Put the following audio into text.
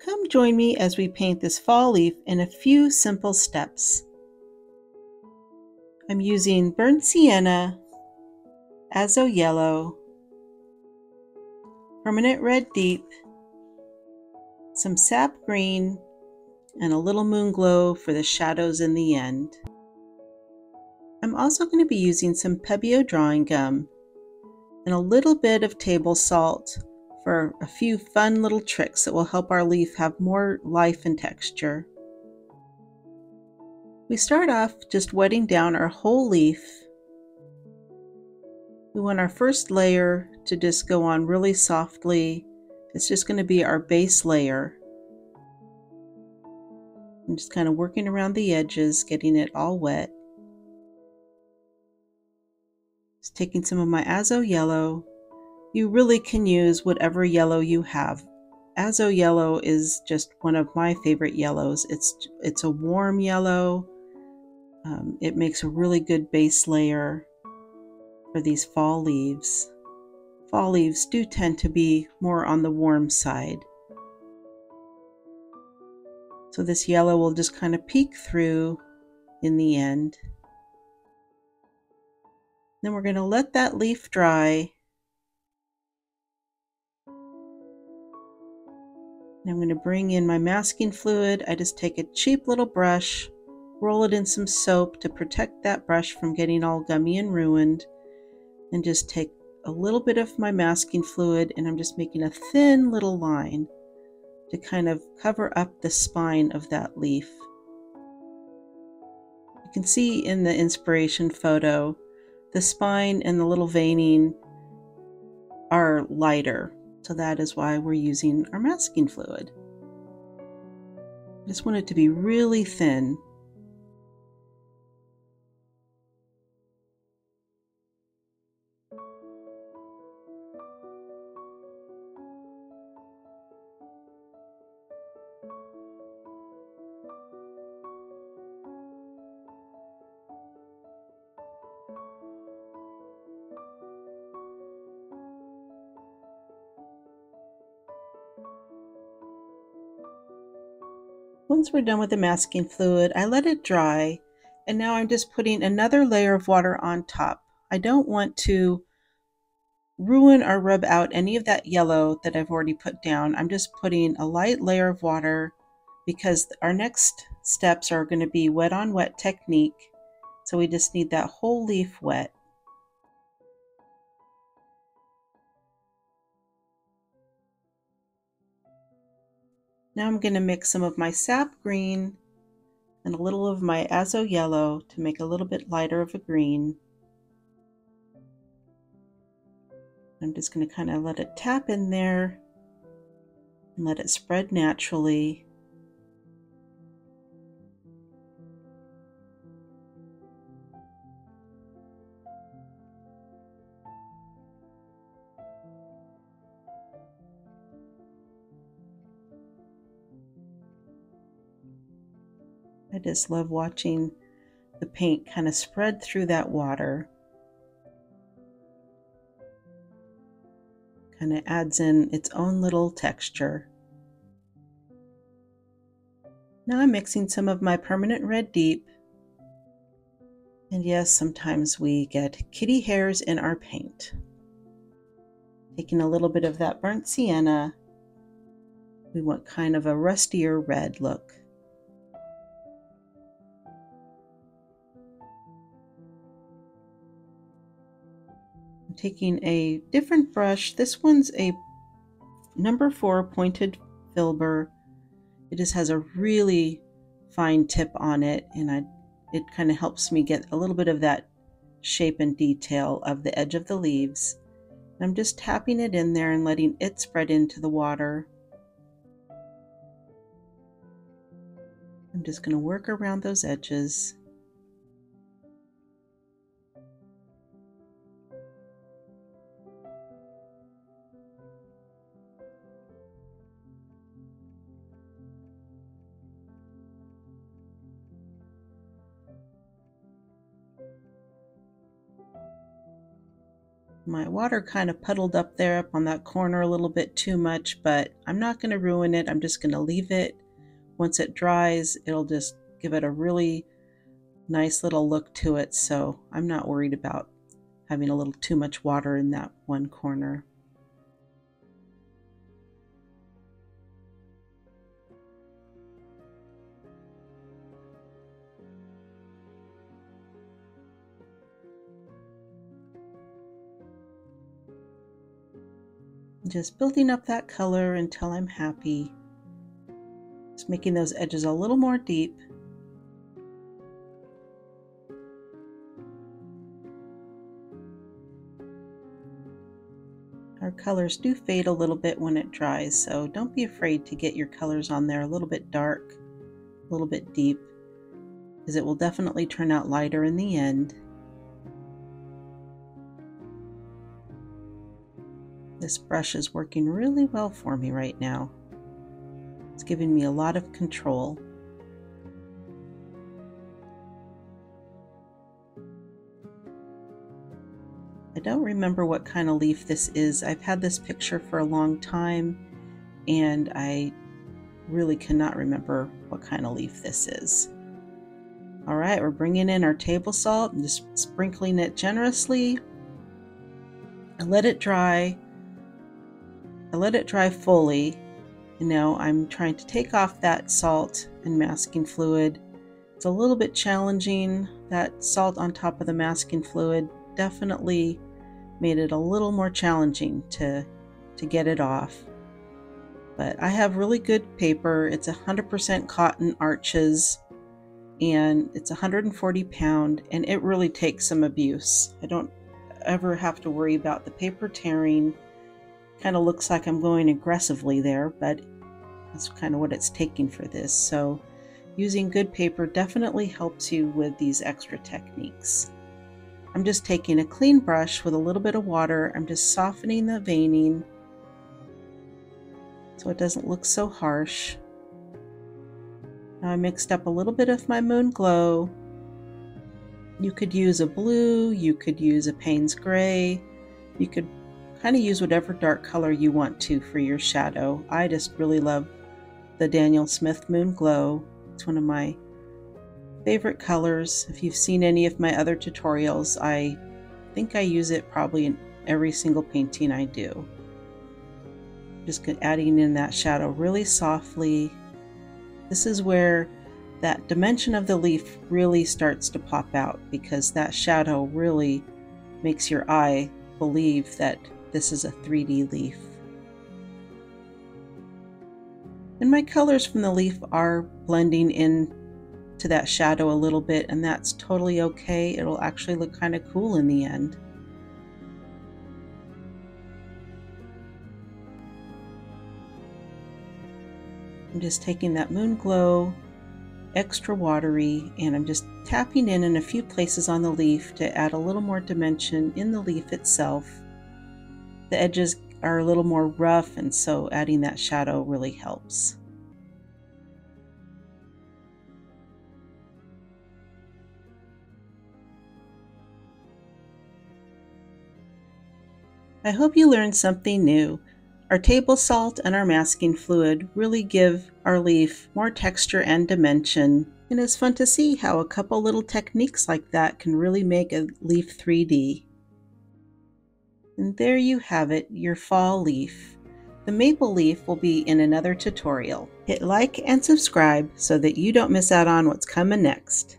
Come join me as we paint this fall leaf in a few simple steps. I'm using burnt sienna, azo yellow, permanent red deep, some sap green, and a little Moonglow for the shadows in the end. I'm also going to be using some Pebeo drawing gum and a little bit of table salt for a few fun little tricks that will help our leaf have more life and texture. We start off just wetting down our whole leaf. We want our first layer to just go on really softly. It's just going to be our base layer. I'm just kind of working around the edges, getting it all wet. Just taking some of my azo yellow. You really can use whatever yellow you have. Azo yellow is just one of my favorite yellows. It's a warm yellow. It makes a really good base layer for these fall leaves. Fall leaves do tend to be more on the warm side. So this yellow will just kind of peek through in the end. Then we're going to let that leaf dry. And I'm going to bring in my masking fluid. I just take a cheap little brush, roll it in some soap to protect that brush from getting all gummy and ruined, and just take a little bit of my masking fluid, and I'm just making a thin little line to kind of cover up the spine of that leaf. You can see in the inspiration photo, the spine and the little veining are lighter. So that is why we're using our masking fluid. I just want it to be really thin. Once we're done with the masking fluid, I let it dry, and now I'm just putting another layer of water on top. I don't want to ruin or rub out any of that yellow that I've already put down. I'm just putting a light layer of water because our next steps are going to be wet on wet technique. So we just need that whole leaf wet. Now I'm going to mix some of my sap green and a little of my azo yellow to make a little bit lighter of a green. I'm just going to kind of let it tap in there and let it spread naturally. I just love watching the paint kind of spread through that water. Kind of adds in its own little texture. Now I'm mixing some of my permanent red deep. And yes, sometimes we get kitty hairs in our paint. Taking a little bit of that burnt sienna. We want kind of a rustier red look. I'm taking a different brush. This one's a number 4 pointed filber. It just has a really fine tip on it, and it kind of helps me get a little bit of that shape and detail of the edge of the leaves. And I'm just tapping it in there and letting it spread into the water. I'm just going to work around those edges. My water kind of puddled up there up on that corner a little bit too much, but I'm not going to ruin it. I'm just going to leave it. Once it dries, it'll just give it a really nice little look to it, so I'm not worried about having a little too much water in that one corner. Just building up that color until I'm happy. Just making those edges a little more deep. Our colors do fade a little bit when it dries, so don't be afraid to get your colors on there a little bit dark, a little bit deep, because it will definitely turn out lighter in the end. This brush is working really well for me right now. It's giving me a lot of control. I don't remember what kind of leaf this is. I've had this picture for a long time and I really cannot remember what kind of leaf this is. All right, we're bringing in our table salt and just sprinkling it generously. I let it dry. I let it dry fully. And now I'm trying to take off that salt and masking fluid. It's a little bit challenging. That salt on top of the masking fluid definitely made it a little more challenging to get it off. But I have really good paper. It's 100% cotton Arches and it's 140 pound and it really takes some abuse. I don't ever have to worry about the paper tearing. Kind of looks like I'm going aggressively there, but that's kind of what it's taking for this. So using good paper definitely helps you with these extra techniques. I'm just taking a clean brush with a little bit of water. I'm just softening the veining so it doesn't look so harsh. Now I mixed up a little bit of my Moonglow. You could use a blue, you could use a Payne's gray, you could kind of use whatever dark color you want to for your shadow. I just really love the Daniel Smith Moonglow. It's one of my favorite colors. If you've seen any of my other tutorials, I think I use it probably in every single painting I do. Just adding in that shadow really softly. This is where that dimension of the leaf really starts to pop out, because that shadow really makes your eye believe that this is a 3D leaf. And my colors from the leaf are blending in to that shadow a little bit, and that's totally okay. It'll actually look kind of cool in the end. I'm just taking that Moonglow, extra watery, and I'm just tapping in a few places on the leaf to add a little more dimension in the leaf itself. The edges are a little more rough, and so adding that shadow really helps. I hope you learned something new. Our table salt and our masking fluid really give our leaf more texture and dimension, and it's fun to see how a couple little techniques like that can really make a leaf 3D. And there you have it, your fall leaf. The maple leaf will be in another tutorial. Hit like and subscribe so that you don't miss out on what's coming next.